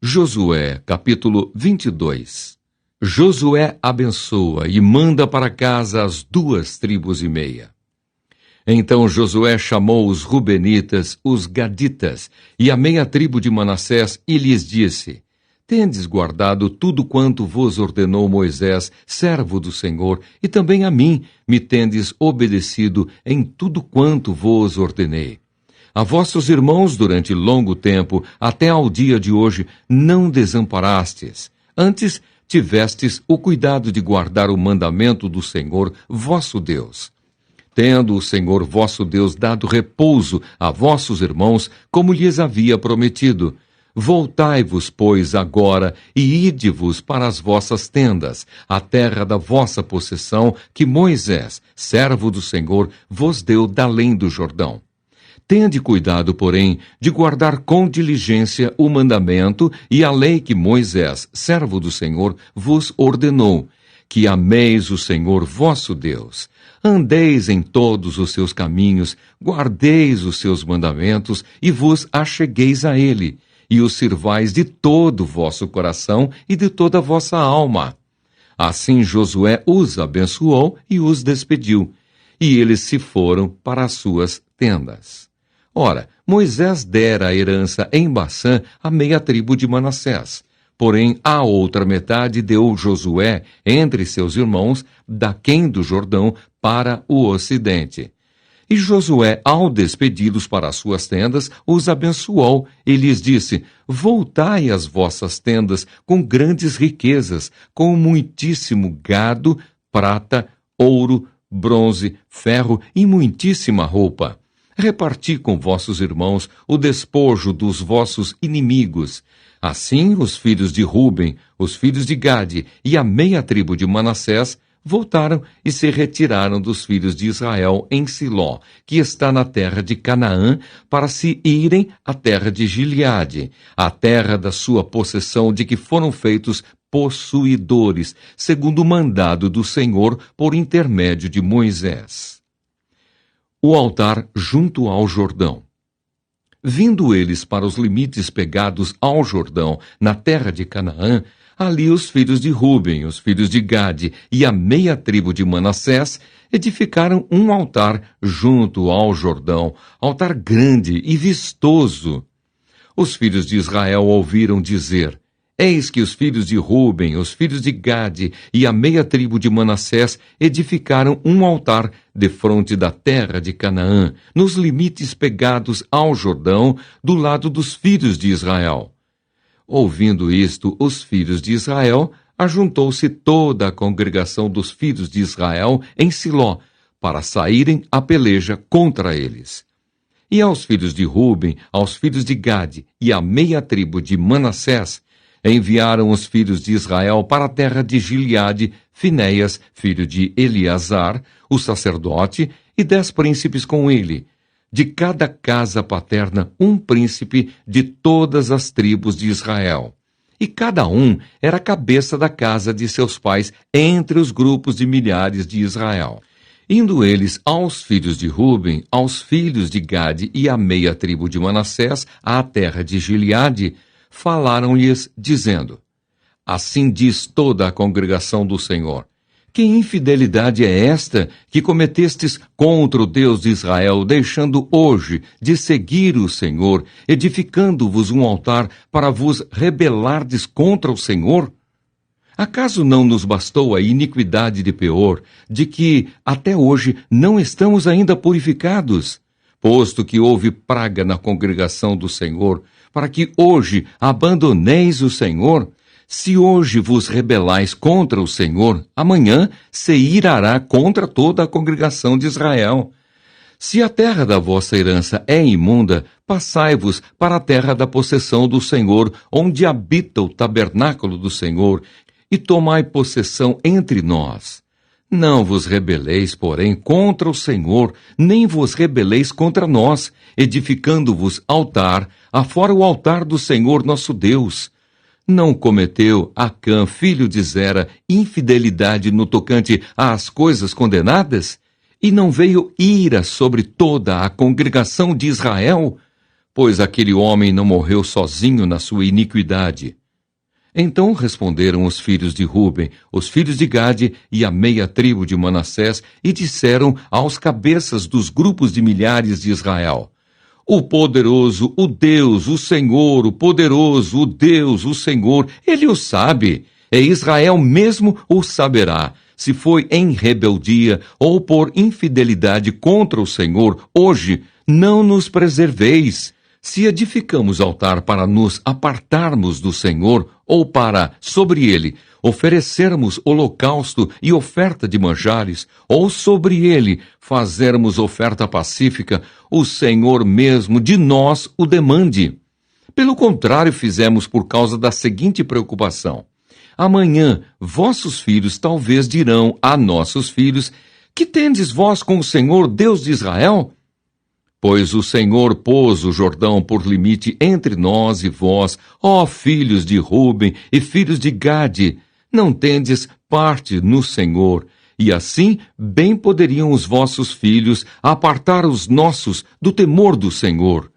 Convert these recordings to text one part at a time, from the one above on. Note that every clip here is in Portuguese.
Josué, capítulo 22. Josué abençoa e manda para casa as 2,5 tribos. Então Josué chamou os Rubenitas, os Gaditas e a meia tribo de Manassés e lhes disse: Tendes guardado tudo quanto vos ordenou Moisés, servo do Senhor, e também a mim me tendes obedecido em tudo quanto vos ordenei. A vossos irmãos durante longo tempo, até ao dia de hoje, não desamparastes. Antes, tivestes o cuidado de guardar o mandamento do Senhor, vosso Deus. Tendo o Senhor vosso Deus dado repouso a vossos irmãos, como lhes havia prometido, voltai-vos, pois, agora, e ide-vos para as vossas tendas, a terra da vossa possessão, que Moisés, servo do Senhor, vos deu da além do Jordão. Tende cuidado, porém, de guardar com diligência o mandamento e a lei que Moisés, servo do Senhor, vos ordenou, que ameis o Senhor vosso Deus. Andeis em todos os seus caminhos, guardeis os seus mandamentos e vos achegueis a ele, e os sirvais de todo o vosso coração e de toda a vossa alma. Assim Josué os abençoou e os despediu, e eles se foram para as suas tendas. Ora, Moisés dera a herança em Bassã à meia tribo de Manassés. Porém, a outra metade deu Josué entre seus irmãos, daquém do Jordão, para o ocidente. E Josué, ao despedi-los para as suas tendas, os abençoou e lhes disse: Voltai às vossas tendas com grandes riquezas, com muitíssimo gado, prata, ouro, bronze, ferro e muitíssima roupa. Reparti com vossos irmãos o despojo dos vossos inimigos. Assim os filhos de Ruben, os filhos de Gade e a meia tribo de Manassés voltaram e se retiraram dos filhos de Israel em Siló, que está na terra de Canaã, para se irem à terra de Gileade, a terra da sua possessão, de que foram feitos possuidores, segundo o mandado do Senhor por intermédio de Moisés. O altar junto ao Jordão. Vindo eles para os limites pegados ao Jordão, na terra de Canaã, ali os filhos de Ruben, os filhos de Gade e a meia tribo de Manassés edificaram um altar junto ao Jordão, altar grande e vistoso. Os filhos de Israel ouviram dizer: Eis que os filhos de Ruben, os filhos de Gade e a meia tribo de Manassés edificaram um altar defronte da terra de Canaã, nos limites pegados ao Jordão, do lado dos filhos de Israel. Ouvindo isto, os filhos de Israel, ajuntou-se toda a congregação dos filhos de Israel em Siló, para saírem à peleja contra eles. E aos filhos de Ruben, aos filhos de Gade e à meia tribo de Manassés, enviaram os filhos de Israel para a terra de Gileade, Finéias, filho de Eleazar, o sacerdote, e 10 príncipes com ele, de cada casa paterna um príncipe de todas as tribos de Israel. E cada um era a cabeça da casa de seus pais entre os grupos de milhares de Israel. Indo eles aos filhos de Ruben, aos filhos de Gade e à meia tribo de Manassés, à terra de Gileade, falaram-lhes, dizendo: Assim diz toda a congregação do Senhor: Que infidelidade é esta que cometestes contra o Deus de Israel, deixando hoje de seguir o Senhor, edificando-vos um altar para vos rebelardes contra o Senhor? Acaso não nos bastou a iniquidade de Peor, de que até hoje não estamos ainda purificados? Posto que houve praga na congregação do Senhor, para que hoje abandoneis o Senhor? Se hoje vos rebelais contra o Senhor, amanhã se irará contra toda a congregação de Israel. Se a terra da vossa herança é imunda, passai-vos para a terra da possessão do Senhor, onde habita o tabernáculo do Senhor, e tomai possessão entre nós. Não vos rebeleis, porém, contra o Senhor, nem vos rebeleis contra nós, edificando-vos altar, afora o altar do Senhor nosso Deus. Não cometeu Acã, filho de Zera, infidelidade no tocante às coisas condenadas? E não veio ira sobre toda a congregação de Israel? pois aquele homem não morreu sozinho na sua iniquidade. Então responderam os filhos de Ruben, os filhos de Gade e a meia tribo de Manassés, e disseram aos cabeças dos grupos de milhares de Israel: O poderoso, o Deus, o Senhor, o poderoso, o Deus, o Senhor, ele o sabe. É Israel mesmo o saberá. Se foi em rebeldia ou por infidelidade contra o Senhor, hoje não nos preserveis. Se edificamos altar para nos apartarmos do Senhor, ou para, sobre ele, oferecermos holocausto e oferta de manjares, ou sobre ele fazermos oferta pacífica, o Senhor mesmo de nós o demande. Pelo contrário, fizemos por causa da seguinte preocupação: amanhã vossos filhos talvez dirão a nossos filhos: Que tendes vós com o Senhor, Deus de Israel? Pois o Senhor pôs o Jordão por limite entre nós e vós, ó filhos de Ruben e filhos de Gade. Não tendes parte no Senhor. E assim bem poderiam os vossos filhos apartar os nossos do temor do Senhor.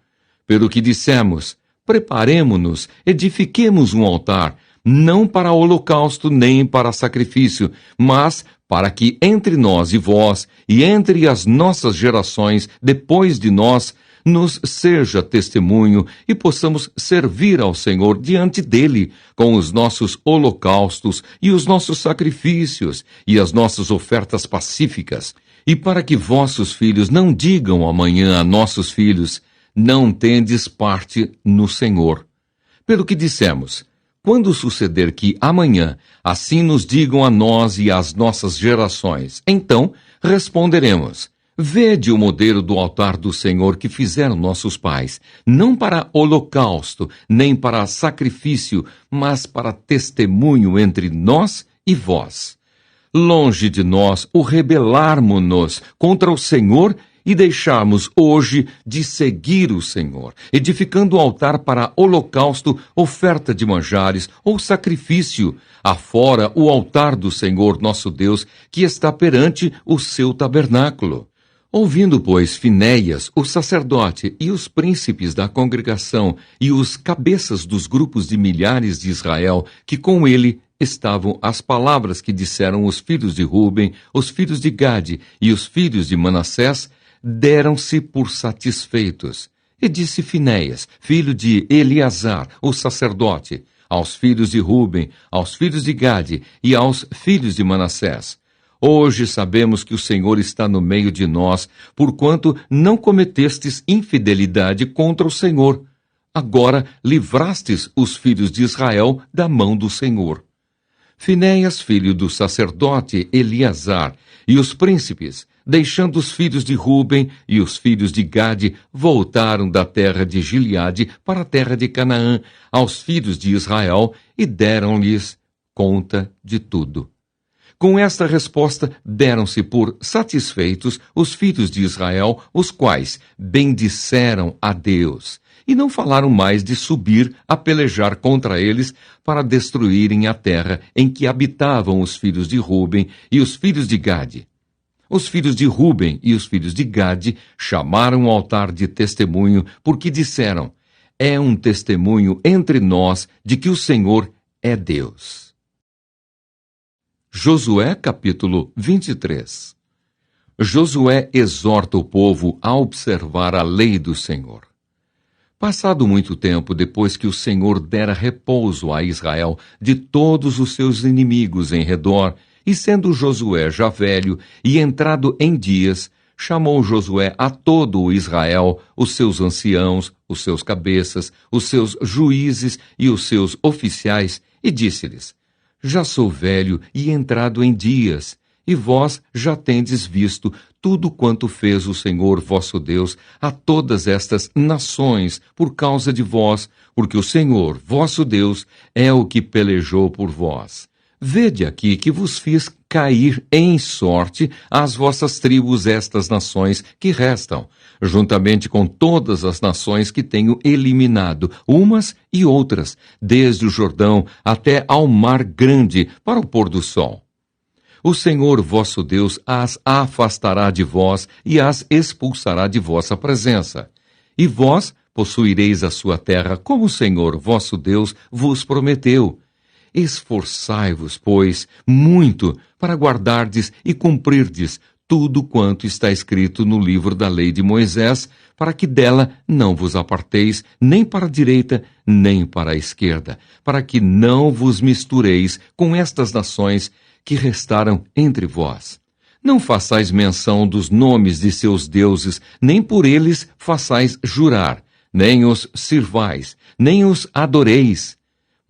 Pelo que dissemos: preparemo-nos, edifiquemos um altar, não para holocausto nem para sacrifício, mas para que entre nós e vós, e entre as nossas gerações depois de nós, nos seja testemunho e possamos servir ao Senhor diante dele, com os nossos holocaustos e os nossos sacrifícios e as nossas ofertas pacíficas, e para que vossos filhos não digam amanhã a nossos filhos: não tendes parte no Senhor. Pelo que dissemos: quando suceder que amanhã assim nos digam a nós e às nossas gerações, então responderemos: vede o modelo do altar do Senhor que fizeram nossos pais, não para holocausto, nem para sacrifício, mas para testemunho entre nós e vós. Longe de nós o rebelarmo-nos contra o Senhor e deixarmos hoje de seguir o Senhor, edificando o altar para holocausto, oferta de manjares ou sacrifício, afora o altar do Senhor nosso Deus, que está perante o seu tabernáculo. Ouvindo, pois, Finéias, o sacerdote, e os príncipes da congregação, e os cabeças dos grupos de milhares de Israel, que com ele estavam as palavras que disseram os filhos de Ruben, os filhos de Gade e os filhos de Manassés, deram-se por satisfeitos. E disse Finéias, filho de Eleazar, o sacerdote, aos filhos de Ruben, aos filhos de Gade e aos filhos de Manassés: hoje sabemos que o Senhor está no meio de nós, porquanto não cometestes infidelidade contra o Senhor. Agora livrastes os filhos de Israel da mão do Senhor. Finéias, filho do sacerdote Eleazar, e os príncipes, deixando os filhos de Ruben e os filhos de Gade, voltaram da terra de Gileade para a terra de Canaã, aos filhos de Israel, e deram-lhes conta de tudo. Com esta resposta, deram-se por satisfeitos os filhos de Israel, os quais bendisseram a Deus, e não falaram mais de subir a pelejar contra eles para destruírem a terra em que habitavam os filhos de Ruben e os filhos de Gade. Os filhos de Ruben e os filhos de Gade chamaram o altar de testemunho, porque disseram: é um testemunho entre nós de que o Senhor é Deus. Josué capítulo 23. Josué exorta o povo a observar a lei do Senhor. Passado muito tempo depois que o Senhor dera repouso a Israel de todos os seus inimigos em redor, e sendo Josué já velho e entrado em dias, chamou Josué a todo o Israel, os seus anciãos, os seus cabeças, os seus juízes e os seus oficiais, e disse-lhes: já sou velho e entrado em dias, e vós já tendes visto tudo quanto fez o Senhor vosso Deus a todas estas nações por causa de vós, porque o Senhor vosso Deus é o que pelejou por vós. Vede aqui que vos fiz cair em sorte às vossas tribos estas nações que restam, juntamente com todas as nações que tenho eliminado, umas e outras, desde o Jordão até ao mar grande, para o pôr do sol. O Senhor vosso Deus as afastará de vós e as expulsará de vossa presença. E vós possuireis a sua terra, como o Senhor vosso Deus vos prometeu. Esforçai-vos, pois, muito para guardardes e cumprirdes tudo quanto está escrito no livro da lei de Moisés, para que dela não vos aparteis nem para a direita, nem para a esquerda, para que não vos mistureis com estas nações que restaram entre vós. Não façais menção dos nomes de seus deuses, nem por eles façais jurar, nem os sirvais, nem os adoreis.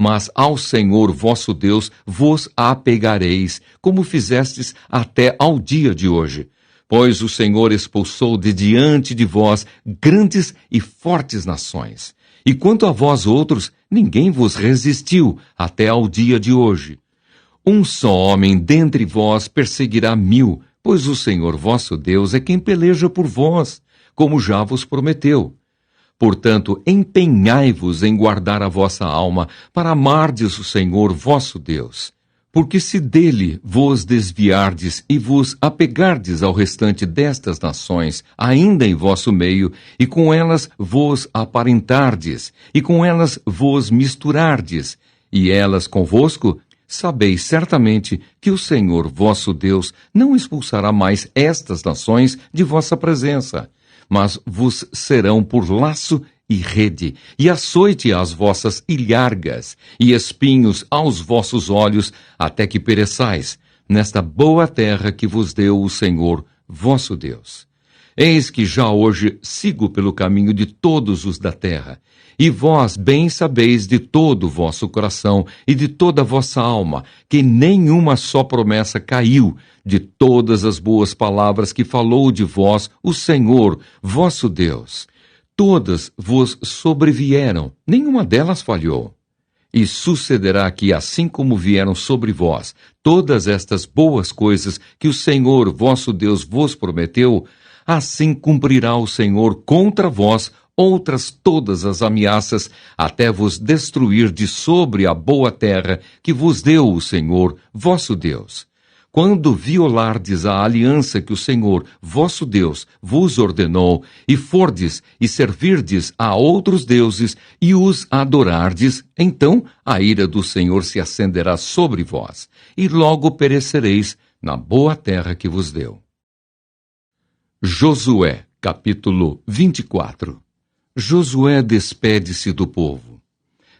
Mas ao Senhor vosso Deus vos apegareis, como fizestes até ao dia de hoje. Pois o Senhor expulsou de diante de vós grandes e fortes nações. E quanto a vós outros, ninguém vos resistiu até ao dia de hoje. Um só homem dentre vós perseguirá 1000, pois o Senhor vosso Deus é quem peleja por vós, como já vos prometeu. Portanto, empenhai-vos em guardar a vossa alma, para amardes o Senhor vosso Deus. Porque se dele vos desviardes e vos apegardes ao restante destas nações, ainda em vosso meio, e com elas vos aparentardes, e com elas vos misturardes, e elas convosco, sabeis certamente que o Senhor vosso Deus não expulsará mais estas nações de vossa presença, mas vos serão por laço e rede, e açoite às vossas ilhargas, e espinhos aos vossos olhos, até que pereçais, nesta boa terra que vos deu o Senhor vosso Deus. Eis que já hoje sigo pelo caminho de todos os da terra, e vós bem sabeis de todo o vosso coração e de toda a vossa alma, que nenhuma só promessa caiu de todas as boas palavras que falou de vós o Senhor, vosso Deus. Todas vos sobrevieram, nenhuma delas falhou. E sucederá que, assim como vieram sobre vós todas estas boas coisas que o Senhor, vosso Deus, vos prometeu, assim cumprirá o Senhor contra vós outras todas as ameaças, até vos destruir de sobre a boa terra que vos deu o Senhor, vosso Deus. Quando violardes a aliança que o Senhor, vosso Deus, vos ordenou, e fordes e servirdes a outros deuses, e os adorardes, então a ira do Senhor se acenderá sobre vós, e logo perecereis na boa terra que vos deu. Josué, capítulo 24. Josué despede-se do povo.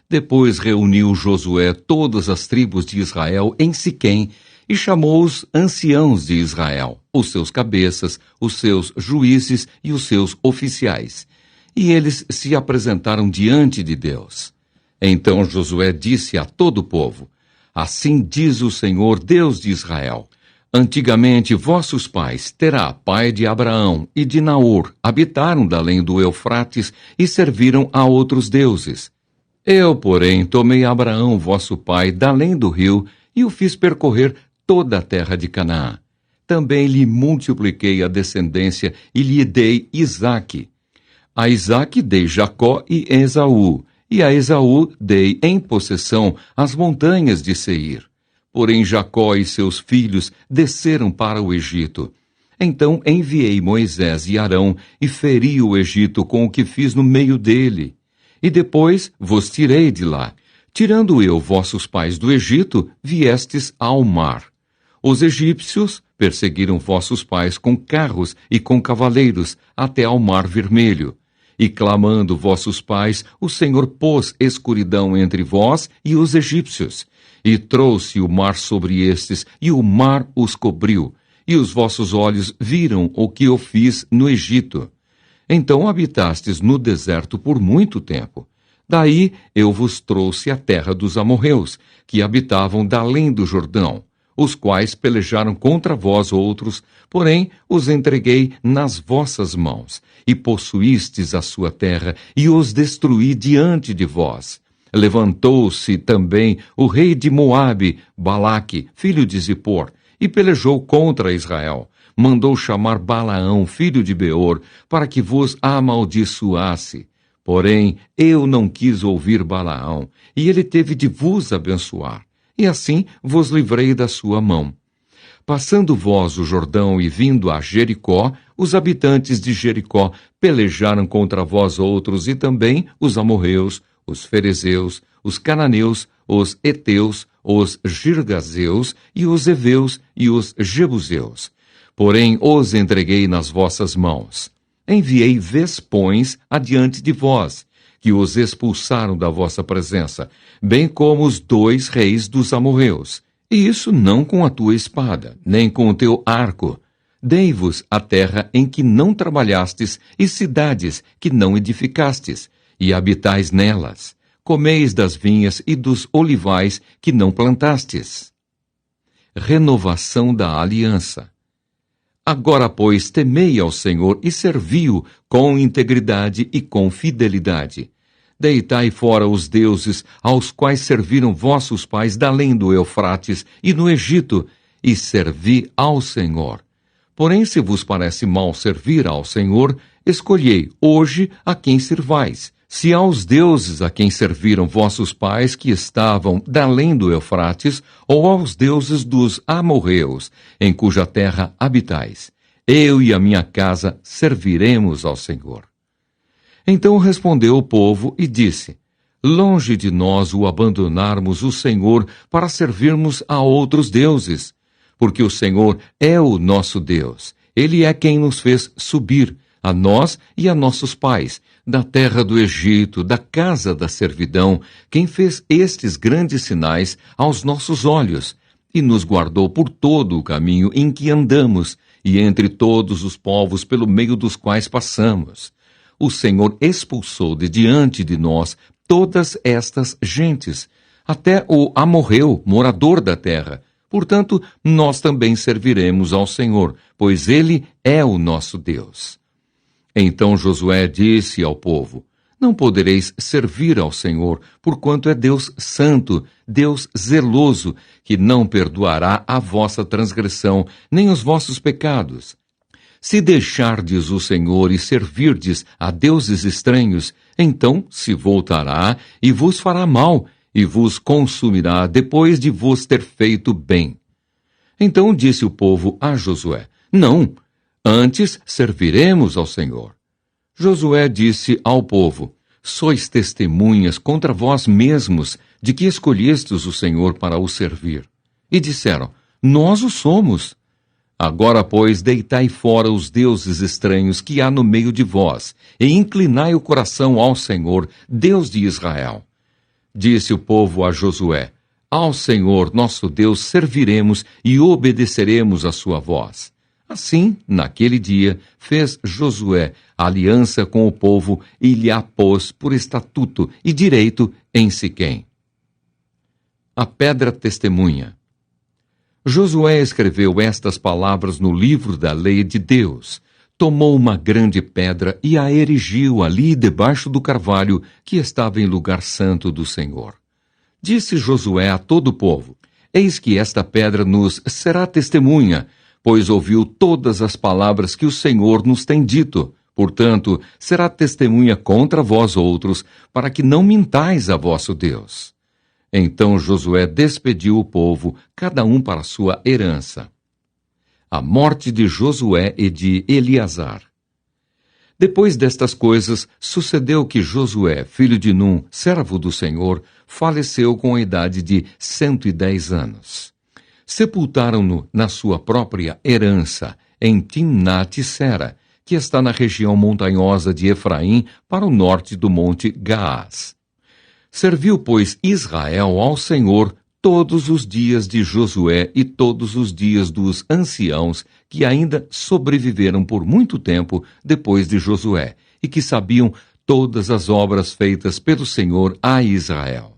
Depois reuniu Josué todas as tribos de Israel em Siquém e chamou os anciãos de Israel, os seus cabeças, os seus juízes e os seus oficiais. E eles se apresentaram diante de Deus. Então Josué disse a todo o povo: Assim diz o Senhor, Deus de Israel: Antigamente vossos pais, Terá, pai de Abraão, e de Naor, habitaram da além do Eufrates e serviram a outros deuses. Eu, porém, tomei Abraão, vosso pai, da além do rio, e o fiz percorrer toda a terra de Canaã. Também lhe multipliquei a descendência e lhe dei Isaque. A Isaque dei Jacó e Esaú, e a Esaú dei em possessão as montanhas de Seir. Porém Jacó e seus filhos desceram para o Egito. Então enviei Moisés e Arão e feri o Egito com o que fiz no meio dele. E depois vos tirei de lá. Tirando eu vossos pais do Egito, viestes ao mar. Os egípcios perseguiram vossos pais com carros e com cavaleiros até ao mar vermelho. E clamando vossos pais, o Senhor pôs escuridão entre vós e os egípcios. E trouxe o mar sobre estes, e o mar os cobriu, e os vossos olhos viram o que eu fiz no Egito. Então habitastes no deserto por muito tempo. Daí eu vos trouxe a terra dos amorreus, que habitavam da além do Jordão, os quais pelejaram contra vós outros, porém os entreguei nas vossas mãos, e possuístes a sua terra, e os destruí diante de vós. Levantou-se também o rei de Moabe, Balaque, filho de Zippor, e pelejou contra Israel. Mandou chamar Balaão, filho de Beor, para que vos amaldiçoasse. Porém, eu não quis ouvir Balaão, e ele teve de vos abençoar. E assim vos livrei da sua mão. Passando vós o Jordão e vindo a Jericó, os habitantes de Jericó pelejaram contra vós outros, e também os amorreus, os ferezeus, os cananeus, os heteus, os girgazeus, e os heveus, e os jebuseus. Porém os entreguei nas vossas mãos. Enviei vespões adiante de vós, que os expulsaram da vossa presença, bem como os 2 reis dos amorreus. E isso não com a tua espada, nem com o teu arco. Dei-vos a terra em que não trabalhastes, e cidades que não edificastes, e habitais nelas. Comeis das vinhas e dos olivais que não plantastes. Renovação da aliança. Agora, pois, temei ao Senhor e servi-o com integridade e com fidelidade. Deitai fora os deuses aos quais serviram vossos pais da além do Eufrates e no Egito, e servi ao Senhor. Porém, se vos parece mal servir ao Senhor, escolhei hoje a quem servais. Se aos deuses a quem serviram vossos pais que estavam da além do Eufrates, ou aos deuses dos amorreus, em cuja terra habitais. Eu e a minha casa serviremos ao Senhor. Então respondeu o povo e disse: Longe de nós o abandonarmos o Senhor para servirmos a outros deuses, porque o Senhor é o nosso Deus. Ele é quem nos fez subir, a nós e a nossos pais, da terra do Egito, da casa da servidão, quem fez estes grandes sinais aos nossos olhos, e nos guardou por todo o caminho em que andamos, e entre todos os povos pelo meio dos quais passamos. O Senhor expulsou de diante de nós todas estas gentes, até o amorreu, morador da terra. Portanto, nós também serviremos ao Senhor, pois Ele é o nosso Deus. Então Josué disse ao povo: Não podereis servir ao Senhor, porquanto é Deus santo, Deus zeloso, que não perdoará a vossa transgressão, nem os vossos pecados. Se deixardes o Senhor e servirdes a deuses estranhos, então se voltará e vos fará mal, e vos consumirá depois de vos ter feito bem. Então disse o povo a Josué: Não, antes serviremos ao Senhor. Josué disse ao povo: Sois testemunhas contra vós mesmos de que escolhestes o Senhor para o servir. E disseram: Nós o somos. Agora, pois, deitai fora os deuses estranhos que há no meio de vós, e inclinai o coração ao Senhor, Deus de Israel. Disse o povo a Josué: Ao Senhor nosso Deus serviremos e obedeceremos a sua voz. Assim, naquele dia, fez Josué aliança com o povo e lhe a pôs por estatuto e direito em Siquém. A pedra testemunha. Josué escreveu estas palavras no livro da lei de Deus. Tomou uma grande pedra e a erigiu ali debaixo do carvalho que estava em lugar santo do Senhor. Disse Josué a todo o povo: Eis que esta pedra nos será testemunha, pois ouviu todas as palavras que o Senhor nos tem dito. Portanto, será testemunha contra vós outros, para que não mintais a vosso Deus. Então Josué despediu o povo, cada um para sua herança. A morte de Josué e de Eleazar. Depois destas coisas, sucedeu que Josué, filho de Num, servo do Senhor, faleceu com a idade de 110 anos. Sepultaram-no na sua própria herança, em Timnat-Sera, que está na região montanhosa de Efraim, para o norte do monte Gaás. Serviu, pois, Israel ao Senhor todos os dias de Josué e todos os dias dos anciãos que ainda sobreviveram por muito tempo depois de Josué, e que sabiam todas as obras feitas pelo Senhor a Israel.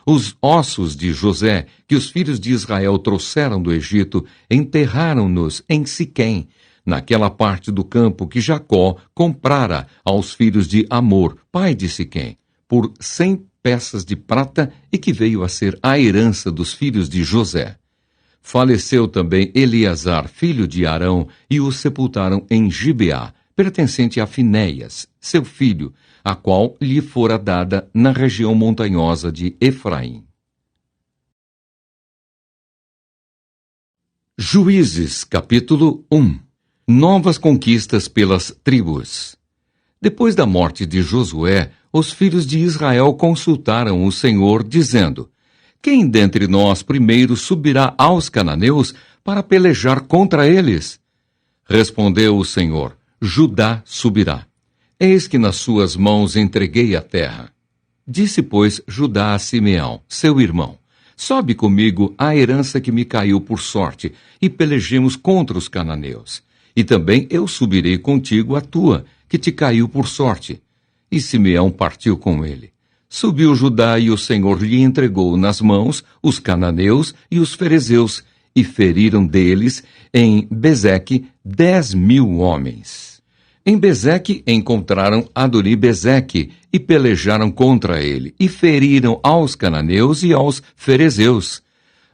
Os ossos de José, que os filhos de Israel trouxeram do Egito, enterraram-nos em Siquém, naquela parte do campo que Jacó comprara aos filhos de Amor, pai de Siquém, por 100 peças de prata, e que veio a ser a herança dos filhos de José. Faleceu também Eleazar, filho de Arão, e o sepultaram em Gibeá, pertencente a Finéias, seu filho, a qual lhe fora dada na região montanhosa de Efraim. Juízes, capítulo 1. Novas conquistas pelas tribos. Depois da morte de Josué, os filhos de Israel consultaram o Senhor, dizendo: Quem dentre nós primeiro subirá aos cananeus para pelejar contra eles? Respondeu o Senhor: Judá subirá. Eis que nas suas mãos entreguei a terra. Disse, pois, Judá a Simeão, seu irmão: Sobe comigo a herança que me caiu por sorte, e pelejemos contra os cananeus. E também eu subirei contigo a tua, que te caiu por sorte. E Simeão partiu com ele. Subiu Judá, e o Senhor lhe entregou nas mãos os cananeus e os ferezeus, e feriram deles em Bezeque 10.000 homens. Em Bezeque encontraram Adoni-Bezeque, e pelejaram contra ele, e feriram aos cananeus e aos ferezeus.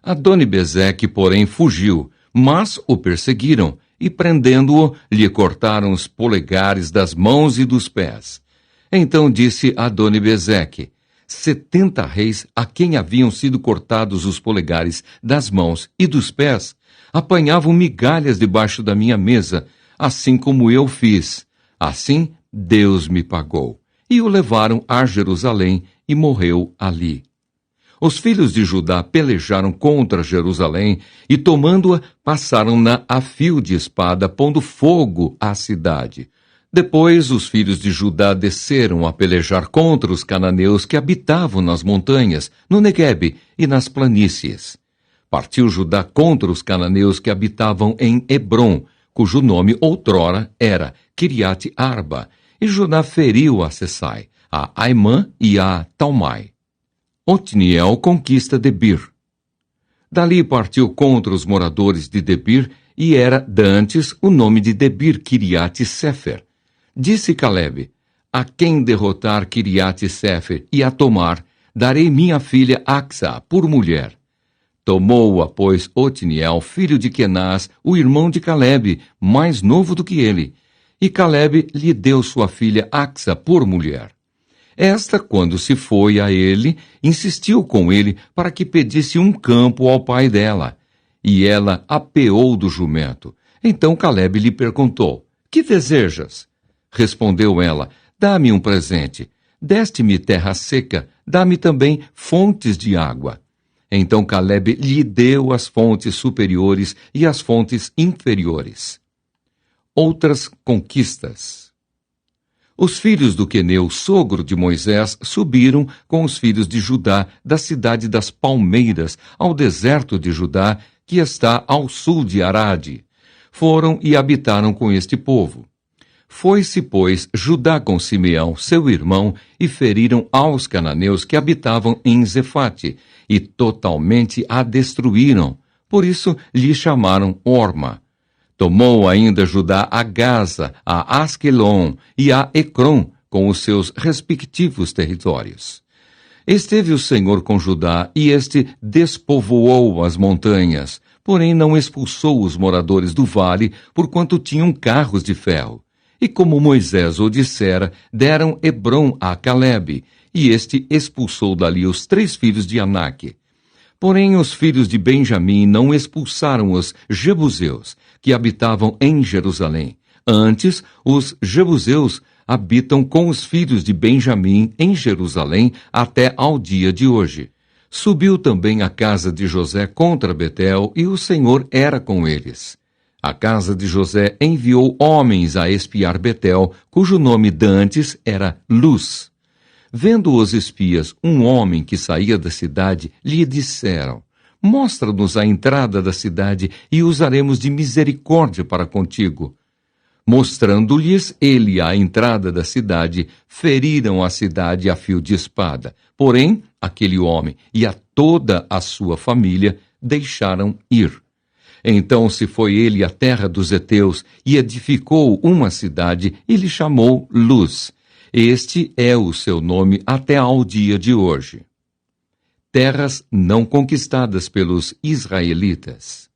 Adoni-Bezeque, porém, fugiu, mas o perseguiram, e prendendo-o, lhe cortaram os polegares das mãos e dos pés. Então disse Adoni-Bezeque: 70 reis a quem haviam sido cortados os polegares das mãos e dos pés, apanhavam migalhas debaixo da minha mesa, assim como eu fiz. Assim Deus me pagou. E o levaram a Jerusalém, e morreu ali. Os filhos de Judá pelejaram contra Jerusalém, e tomando-a, passaram-na a fio de espada, pondo fogo à cidade. Depois os filhos de Judá desceram a pelejar contra os cananeus que habitavam nas montanhas, no Neguebe e nas planícies. Partiu Judá contra os cananeus que habitavam em Hebrom, cujo nome outrora era Kiriate Arba, e Judá feriu a Sesai, a Aimã e a Talmai. Otniel conquista Debir. Dali partiu contra os moradores de Debir, e era dantes o nome de Debir Kiriate Sefer. Disse Calebe: A quem derrotar Kiriate Sefer e a tomar, darei minha filha Axa por mulher. Tomou-a, pois, Otniel, filho de Quenaz, o irmão de Calebe, mais novo do que ele, e Calebe lhe deu sua filha Axa por mulher. Esta, quando se foi a ele, insistiu com ele para que pedisse um campo ao pai dela, e ela apeou do jumento. Então Calebe lhe perguntou: Que desejas? Respondeu ela: Dá-me um presente. Deste-me terra seca, dá-me também fontes de água. Então Calebe lhe deu as fontes superiores e as fontes inferiores. Outras conquistas. Os filhos do Queneu, sogro de Moisés, subiram com os filhos de Judá da cidade das Palmeiras ao deserto de Judá, que está ao sul de Arade. Foram e habitaram com este povo. Foi-se, pois, Judá com Simeão, seu irmão, e feriram aos cananeus que habitavam em Zefate, e totalmente a destruíram. Por isso lhe chamaram Orma. Tomou ainda Judá a Gaza, a Asquelon e a Ecrom, com os seus respectivos territórios. Esteve o Senhor com Judá, e este despovoou as montanhas, porém não expulsou os moradores do vale, porquanto tinham carros de ferro. E como Moisés o dissera, deram Hebrom a Calebe, e este expulsou dali os 3 filhos de Aнаque. Porém os filhos de Benjamim não expulsaram os jebuseus, que habitavam em Jerusalém. Antes, os jebuseus habitam com os filhos de Benjamim em Jerusalém até ao dia de hoje. Subiu também a casa de José contra Betel, e o Senhor era com eles. A casa de José enviou homens a espiar Betel, cujo nome dantes era Luz. Vendo os espias um homem que saía da cidade, lhe disseram: Mostra-nos a entrada da cidade, e usaremos de misericórdia para contigo. Mostrando-lhes ele a entrada da cidade, feriram a cidade a fio de espada. Porém, aquele homem e a toda a sua família deixaram ir. Então se foi ele à terra dos heteus e edificou uma cidade e lhe chamou Luz. Este é o seu nome até ao dia de hoje. Terras não conquistadas pelos israelitas.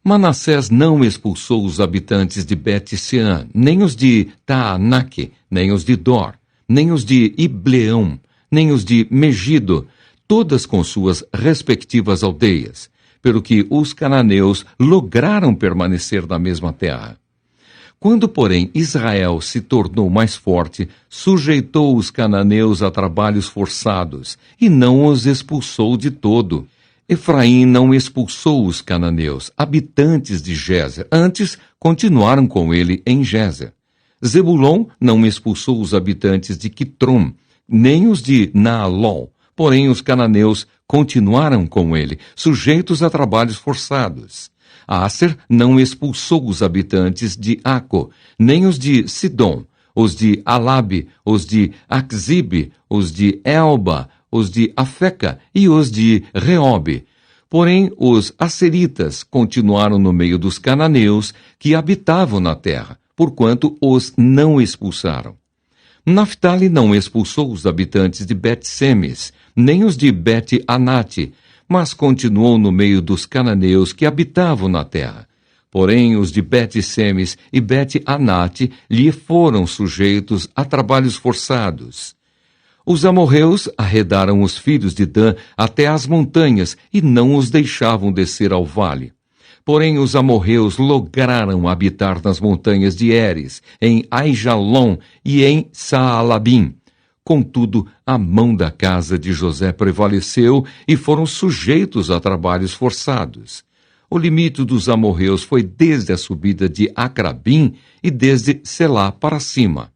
Manassés não expulsou os habitantes de Bet-Sean, nem os de Taanaque, nem os de Dor, nem os de Ibleão, nem os de Megido, todas com suas respectivas aldeias. pelo que os cananeus lograram permanecer na mesma terra. Quando, porém, Israel se tornou mais forte, sujeitou os cananeus a trabalhos forçados e não os expulsou de todo. Efraim não expulsou os cananeus, habitantes de Gézer, antes continuaram com ele em Gézer. Zebulon não expulsou os habitantes de Quitrom, nem os de Naalol, porém os cananeus continuaram com ele, sujeitos a trabalhos forçados. Aser não expulsou os habitantes de Aco, nem os de Sidom, os de Alabe, os de Axibe, os de Elba, os de Afeca e os de Reobe. Porém, os asseritas continuaram no meio dos cananeus que habitavam na terra, porquanto os não expulsaram. Naftali não expulsou os habitantes de Bet-Semes, nem os de Bet-Anate, mas continuou no meio dos cananeus que habitavam na terra. Porém, os de Bet-Semes e Bet-Anate lhe foram sujeitos a trabalhos forçados. Os amorreus arredaram os filhos de Dan até as montanhas e não os deixavam descer ao vale. Porém, os amorreus lograram habitar nas montanhas de Eres, em Aijalon e em Saalabim. Contudo, a mão da casa de José prevaleceu e foram sujeitos a trabalhos forçados. O limite dos amorreus foi desde a subida de Acrabim e desde Selá para cima.